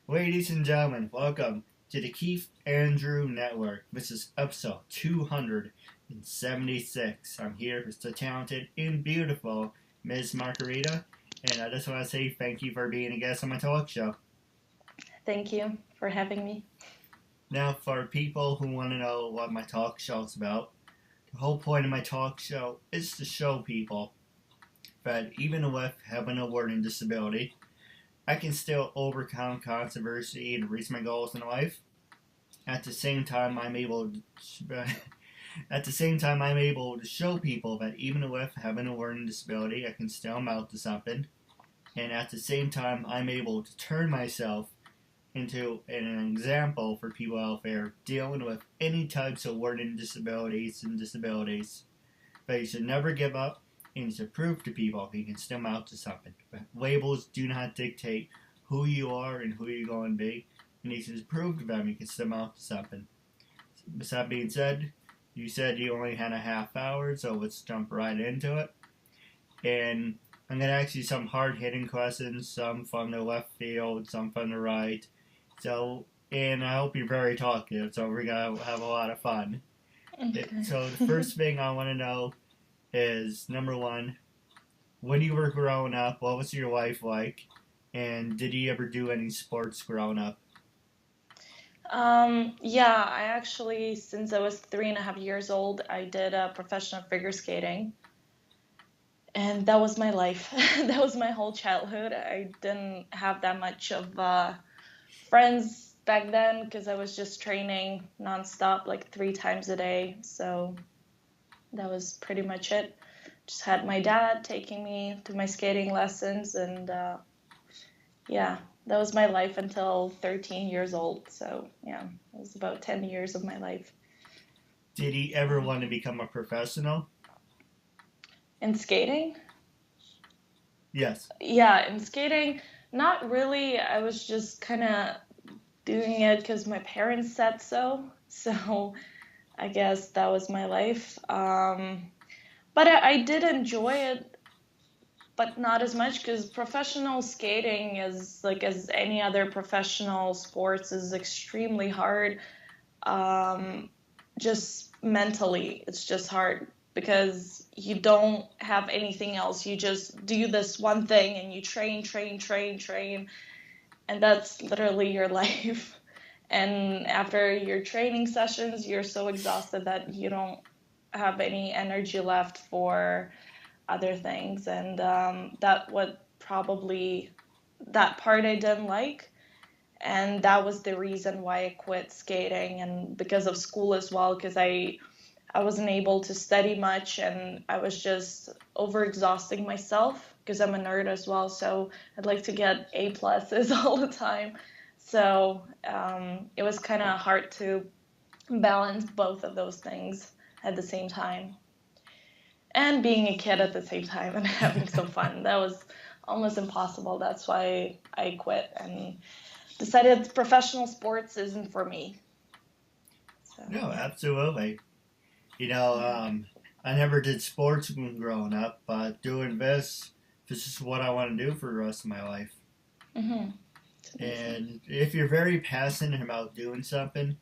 Ladies and gentlemen, welcome to the Keith Andrew Network. This is episode 276. I'm here with the talented and beautiful Ms. Margarita, and I just want to say thank you for being a guest on my talk show. Thank you for having me. Now, for people who want to know what my talk show is about, the whole point of my talk show is to show people that even with having a learning disability, I can still overcome controversy and reach my goals in life. At the same time, I'm able to, show people that even with having a learning disability, I can still amount to something. And at the same time, I'm able to turn myself into an example for people out there dealing with any types of learning disabilities and disabilities. But you should never give up and to prove to people you can still amount to something. But labels do not dictate who you are and who you're going to be. You need to prove to them you can still amount to something. With that being said, you said you only had a half hour, so let's jump right into it. And I'm going to ask you some hard-hitting questions, some from the left field, some from the right. And I hope you're very talkative, so we're going to have a lot of fun. Okay. So the first thing I want to know is, number one, when you were growing up, what was your life like? And did you ever do any sports growing up? I actually, since I was 3.5 years old, I did professional figure skating. And that was my life. That was my whole childhood. I didn't have that much of friends back then because I was just training nonstop, like 3 times a day. So that was pretty much it. Just had my dad taking me to my skating lessons, and yeah, that was my life until 13 years old. So yeah, it was about 10 years of my life. Did he ever want to become a professional? In skating? Yes. Yeah, in skating, not really. I was just kind of doing it because my parents said so. So I guess that was my life. But I did enjoy it, but not as much because professional skating is like as any other professional sports is extremely hard. Um, just mentally, it's just hard because you don't have anything else. You just do this one thing and you train, train, train, train, and that's literally your life. And after your training sessions, you're so exhausted that you don't have any energy left for other things. And that what probably that part I didn't like, and that was the reason why I quit skating, and because of school as well, because I wasn't able to study much and I was just overexhausting myself because I'm a nerd as well. So I'd like to get A pluses all the time. So it was kind of hard to balance both of those things at the same time. And being a kid at the same time and having some fun. That was almost impossible. That's why I quit and decided professional sports isn't for me. So, No, yeah. absolutely. You know, I never did sports when growing up, but doing this is what I want to do for the rest of my life. Mm-hmm. And if you're very passionate about doing something,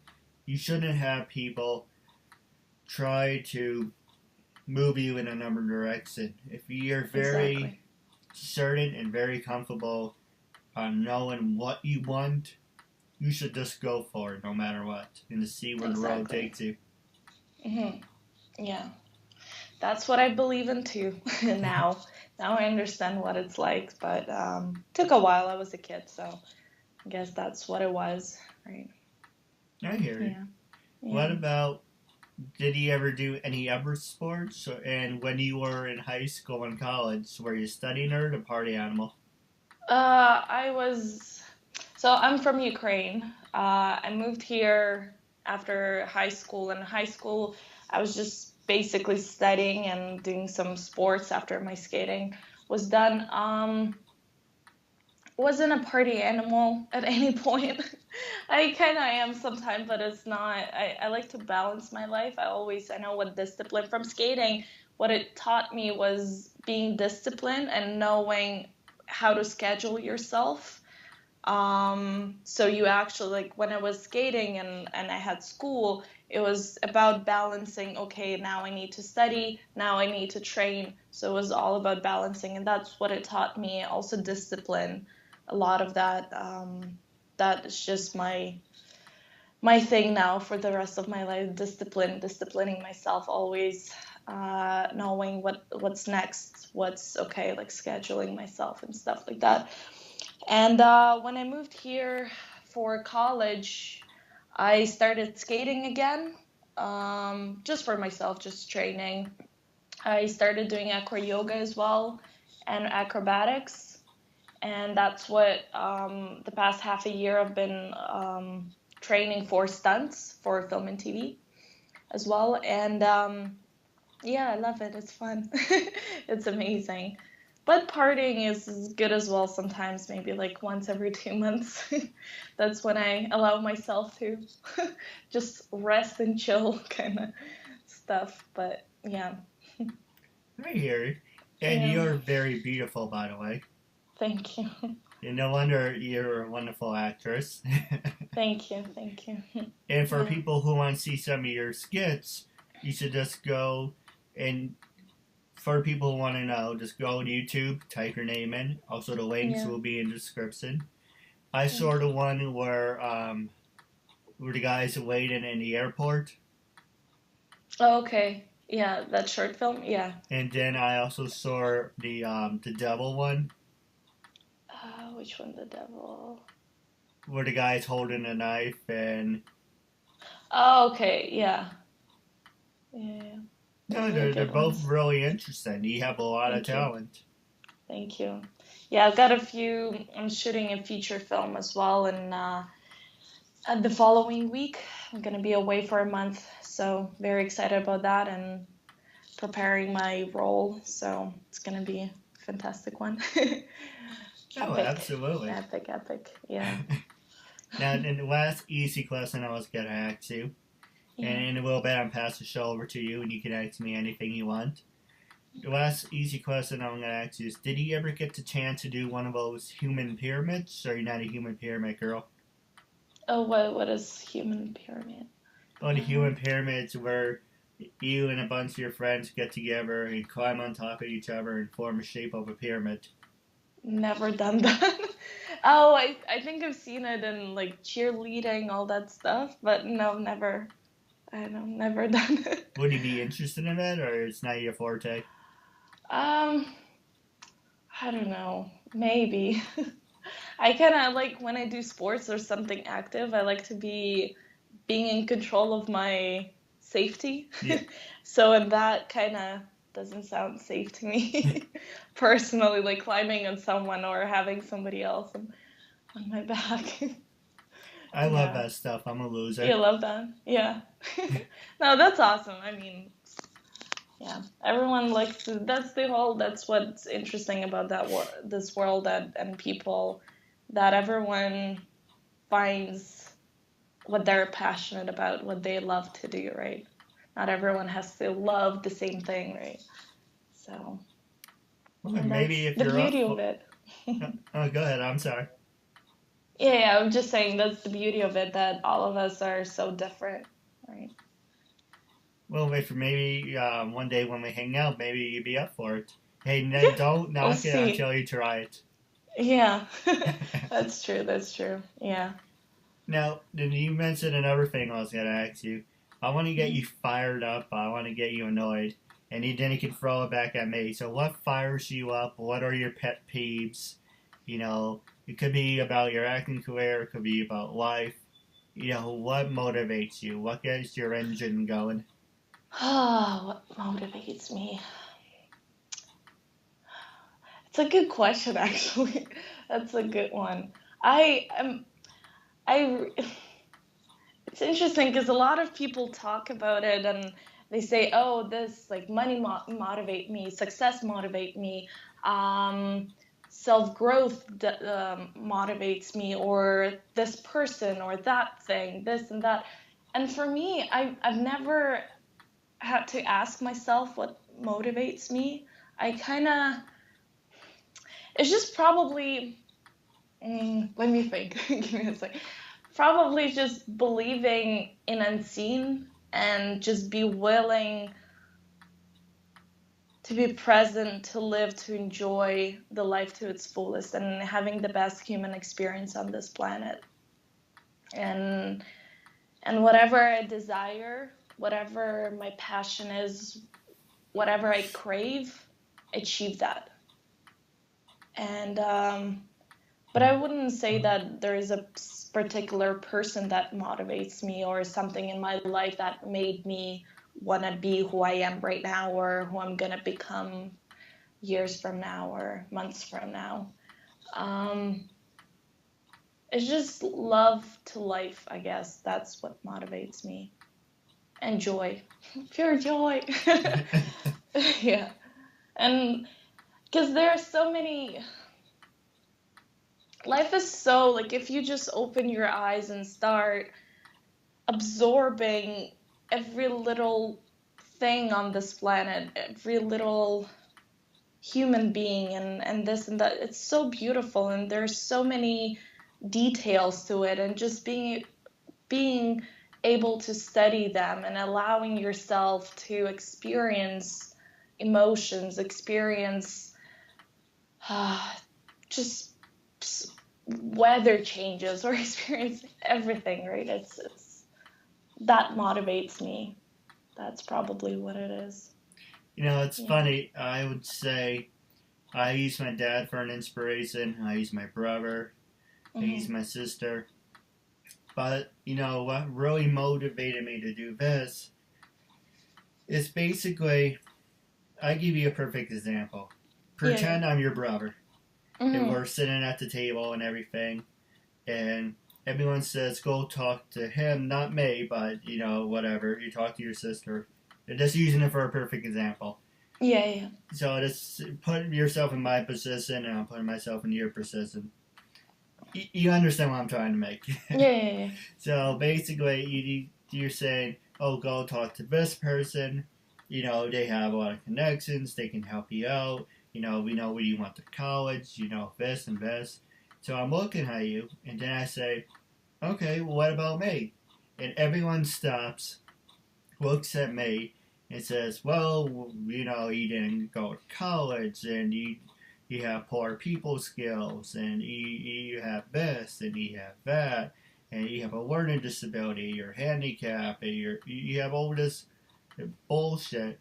you shouldn't have people try to move you in another direction. If you're very Exactly. certain and very comfortable on knowing what you want, you should just go for it no matter what and to see where the road Exactly. takes you. Mm-hmm. Yeah. That's what I believe in too now. Now I understand what it's like, but took a while. I was a kid, so I guess that's what it was, right? I hear you. Yeah. What Yeah. about, did you ever do any other sports? And when you were in high school and college, were you a study nerd or party animal? I was, so I'm from Ukraine. I moved here after high school. In high school, I was just basically studying and doing some sports after my skating was done. Wasn't a party animal at any point. I kind of am sometimes, but it's not. I like to balance my life. I know what discipline from skating, what it taught me was being disciplined and knowing how to schedule yourself So you actually, like, when I was skating and I had school, it was about balancing, okay, now I need to study, now I need to train. So it was all about balancing, and that's what it taught me. Also discipline. A lot of that, that is just my thing now for the rest of my life. Disciplining myself, always knowing what's next, what's okay, like scheduling myself and stuff like that. And when I moved here for college, I started skating again, just for myself, just training. I started doing acro yoga as well and acrobatics. And that's what the past half a year I've been training for stunts for film and TV as well. And yeah, I love it. It's fun. It's amazing. But partying is good as well sometimes, maybe like once every 2 months. That's when I allow myself to just rest and chill kind of stuff. But yeah. I hear it. And Yeah. you're very beautiful, by the way. Thank you. And no wonder you're a wonderful actress. Thank you. Thank you. And for Yeah. people who want to see some of your skits, you should just go and for people who want to know, just go on YouTube, type your name in. Also, the links Yeah. will be in the description. I Thank saw the one where the guys waiting in the airport, Oh, okay. Yeah, that short film. Yeah. and then I also saw the devil one Which one? The devil. where the guy's holding a knife and Oh, okay. Yeah. Yeah. no, Those are they're good both ones. really interesting. You have a lot of Thank you. talent. Thank you. Yeah, I've got a few. I'm shooting a feature film as well, and the following week I'm gonna be away for a month. So very excited about that and preparing my role. So it's gonna be a fantastic one. Oh, Epic, absolutely. epic, epic. Yeah. Now, in the last easy question I was gonna ask you, and Yeah. in a little bit I'm pass the show over to you, and you can ask me anything you want. The last easy question I'm gonna ask you is: did you ever get the chance to do one of those human pyramids? Or you're not a human pyramid girl? Oh, what is human pyramid? Well, the human pyramids where you and a bunch of your friends get together and climb on top of each other and form a shape of a pyramid. Never done that. Oh, I think I've seen it in like cheerleading, all that stuff, but no, never. I know, never done it. Would you be interested in that, or it's not your forte? Um, I don't know. Maybe. I kind of like when I do sports or something active, I like to be being in control of my safety. Yeah. So, and that kind of doesn't sound safe to me personally, like climbing on someone or having somebody else on my back. I love Yeah. that stuff. I'm a You loser. love that? Yeah. No, that's awesome. I mean, yeah, everyone likes to, that's what's interesting about this world and people, that everyone finds what they're passionate about, what they love to do, right? Not everyone has to love the same thing, right? So, Well, and maybe that's if the you're up beauty of for. it. Oh, go ahead. I'm sorry. Yeah, I'm just saying that's the beauty of it, that all of us are so different, right? Well, wait for maybe one day when we hang out, maybe you'd be up for it. Hey, Yeah, don't we'll knock it see. until you try it. Yeah, that's true. That's true. Yeah. Now, then you mentioned another thing I was going to ask you. I want to get you fired up. I want to get you annoyed. And then you can throw it back at me. So what fires you up? What are your pet peeves? You know, it could be about your acting career. It could be about life. You know, what motivates you? What gets your engine going? Oh, what motivates me? It's a good question, actually. That's a good one. I am. I. It's interesting because a lot of people talk about it and they say, "Oh, this like money motivate me, success motivate me, um, self growth motivates me, or this person or that thing, this and that." And for me, I've never had to ask myself what motivates me. I kind of, it's just probably Let me think. Give me a second. Probably just believing in unseen and just be willing to be present, to live, to enjoy the life to its fullest, and having the best human experience on this planet. And whatever I desire, whatever my passion is, whatever I crave, achieve that. And but I wouldn't say that there is a particular person that motivates me or something in my life that made me want to be who I am right now or who I'm going to become years from now or months from now. It's just love to life, I guess. That's what motivates me. And joy. Pure joy. Yeah. And because there are so many. Life is so, like, if you just open your eyes and start absorbing every little thing on this planet, every little human being, and this and that, it's so beautiful, and there's so many details to it, and just being able to study them and allowing yourself to experience emotions, experience just weather changes or experience everything, right? It's that motivates me. That's probably what it is. You know, it's funny. I would say I use my dad for an inspiration. I use my brother. I use my sister. But, you know, what really motivated me to do this is basically, I give you a perfect example. Pretend I'm your brother. And we're sitting at the table and everything. And everyone says, go talk to him, not me, but, you know, whatever. You talk to your sister. They're just using it for a perfect example. Yeah. So just put yourself in my position, and I'm putting myself in your position. You understand what I'm trying to make. Yeah. So basically, you're saying, oh, go talk to this person. You know, they have a lot of connections. They can help you out. You know, we know where you went to college. You know, this and this. So I'm looking at you, and then I say, okay, well, what about me? And everyone stops, looks at me, and says, well, you know, you didn't go to college, and you have poor people skills, and you have this, and you have that, and you have a learning disability, you're handicapped, and you have all this bullshit.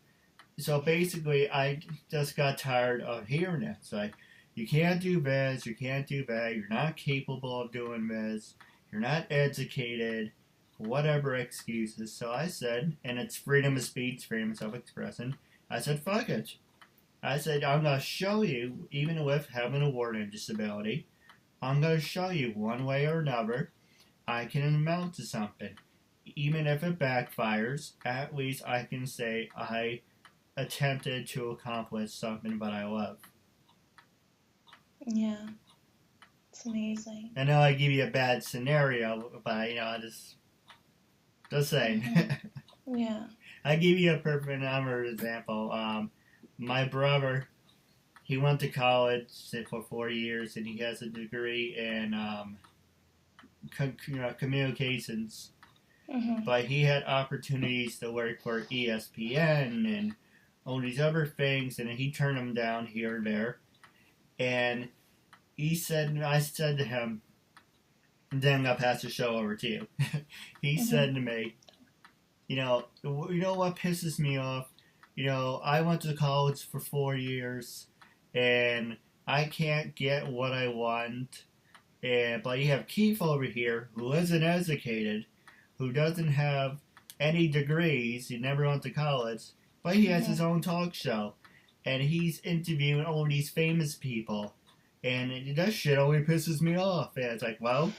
So basically, I just got tired of hearing it. It's like, you can't do this, you can't do that, you're not capable of doing this, you're not educated, whatever excuses. So I said, and it's freedom of speech, freedom of self-expression, I said, fuck it. I said, I'm going to show you, even with having a learning disability, I'm going to show you one way or another, I can amount to something. Even if it backfires, at least I can say I attempted to accomplish something that I love. Yeah. It's amazing. I know I give you a bad scenario, but, you know, I just saying. Yeah. I give you a perfect another example. My brother, he went to college for 4 years, and he has a degree in communications. But he had opportunities to work for ESPN and all these other things, and he turned them down here and there. And I said to him, and then I'll pass the show over to you. He said to me, you know what pisses me off? You know, I went to college for 4 years, and I can't get what I want. But you have Keith over here, who isn't educated, who doesn't have any degrees, he never went to college, but he has his own talk show, and he's interviewing all these famous people, and that shit only pisses me off. And it's like, well,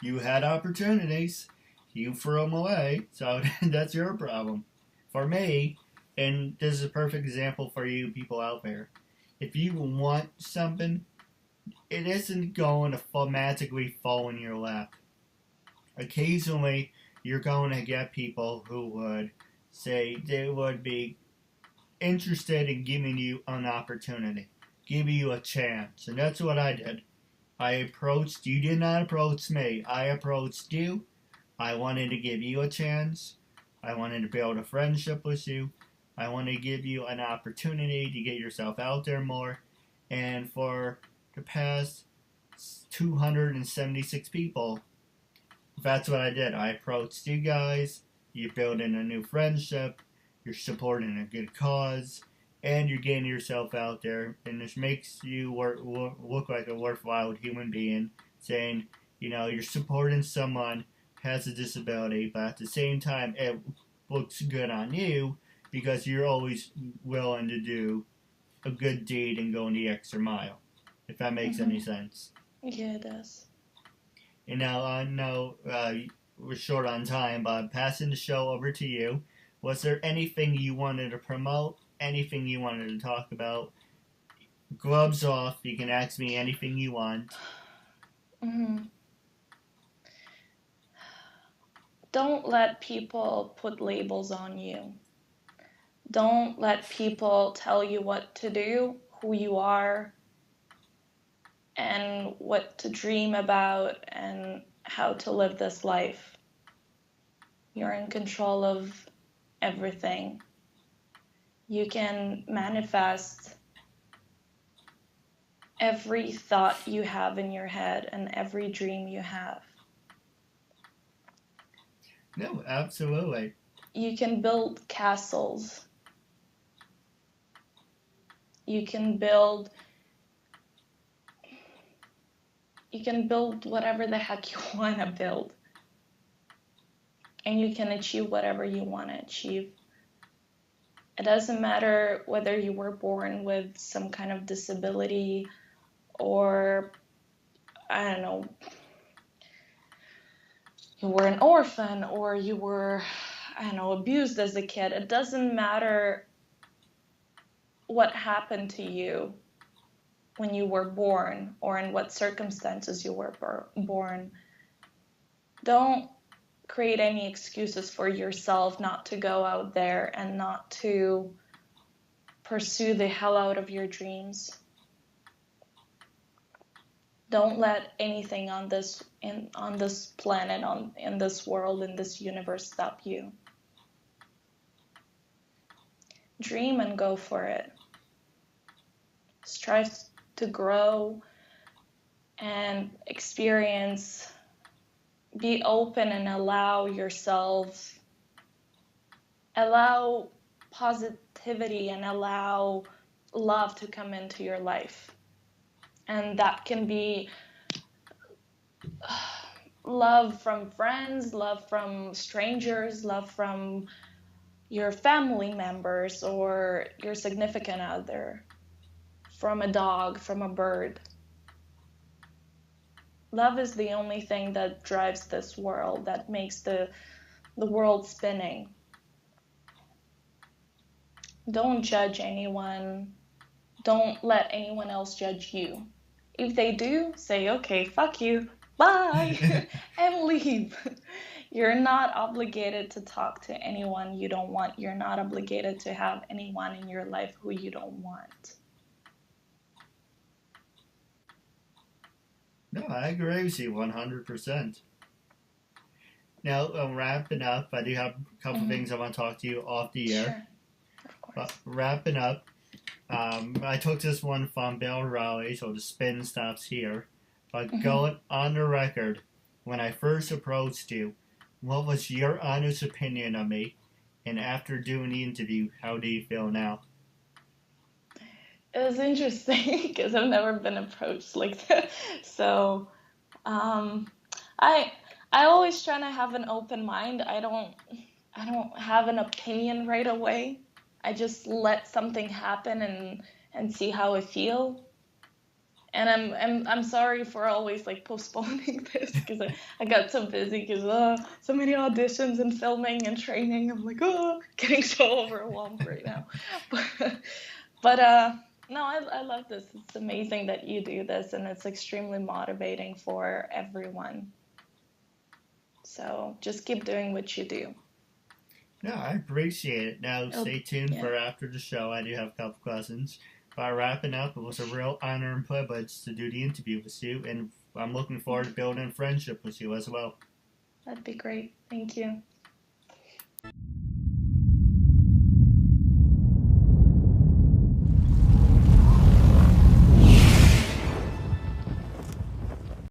you had opportunities, you threw them away, so that's your problem. For me, and this is a perfect example for you people out there, if you want something, it isn't going to magically fall in your lap. Occasionally, you're going to get people who would say they would be interested in giving you an opportunity, giving you a chance, and that's what I did. You did not approach me. I approached you. I wanted to give you a chance. I wanted to build a friendship with you. I wanted to give you an opportunity to get yourself out there more. And for the past 276 people, that's what I did. I approached you guys. You're building a new friendship. You're supporting a good cause. And you're getting yourself out there. And this makes you look like a worthwhile human being. Saying, you're supporting someone who has a disability, but at the same time, it looks good on you because you're always willing to do a good deed and go the extra mile. If that makes any sense. Yeah, it does. And now I know we're short on time, but I'm passing the show over to you. Was there anything you wanted to promote? Anything you wanted to talk about? Gloves off. You can ask me anything you want. Don't let people put labels on you. Don't let people tell you what to do, who you are, and what to dream about, and how to live this life. You're in control of everything. You can manifest every thought you have in your head and every dream you have. No, absolutely. You can build castles. You can build whatever the heck you want to build. And you can achieve whatever you want to achieve. It doesn't matter whether you were born with some kind of disability or, I don't know, you were an orphan or you were, abused as a kid. It doesn't matter what happened to you when you were born or in what circumstances you were born. Don't create any excuses for yourself not to go out there and not to pursue the hell out of your dreams. Don't let anything on this planet, in this world, in this universe stop you. Dream and go for it. Strive to grow and experience. Be open and allow positivity and allow love to come into your life. And that can be love from friends, love from strangers, love from your family members or your significant other, from a dog, from a bird. Love is the only thing that drives this world, that makes the world spinning. Don't judge anyone. Don't let anyone else judge you. If they do, say, okay, fuck you, bye, and leave. You're not obligated to talk to anyone you don't want. You're not obligated to have anyone in your life who you don't want. No, I agree with you 100%. Now, wrapping up, I do have a couple things I want to talk to you off the air. Sure, of course. But wrapping up, I took this one from Bill Raleigh, so the spin stops here. But going on the record, when I first approached you, what was your honest opinion of me? And after doing the interview, how do you feel now? It was interesting because I've never been approached like that. So, I always try to have an open mind. I don't have an opinion right away. I just let something happen and see how I feel. And I'm sorry for always like postponing this because I got so busy because so many auditions and filming and training. I'm like, getting so overwhelmed right now. But no, I love this. It's amazing that you do this, and it's extremely motivating for everyone. So just keep doing what you do. No, I appreciate it. Now, stay tuned for after the show. I do have a couple questions. By wrapping up, it was a real honor and privilege to do the interview with you. And I'm looking forward to building friendship with you as well. That'd be great. Thank you.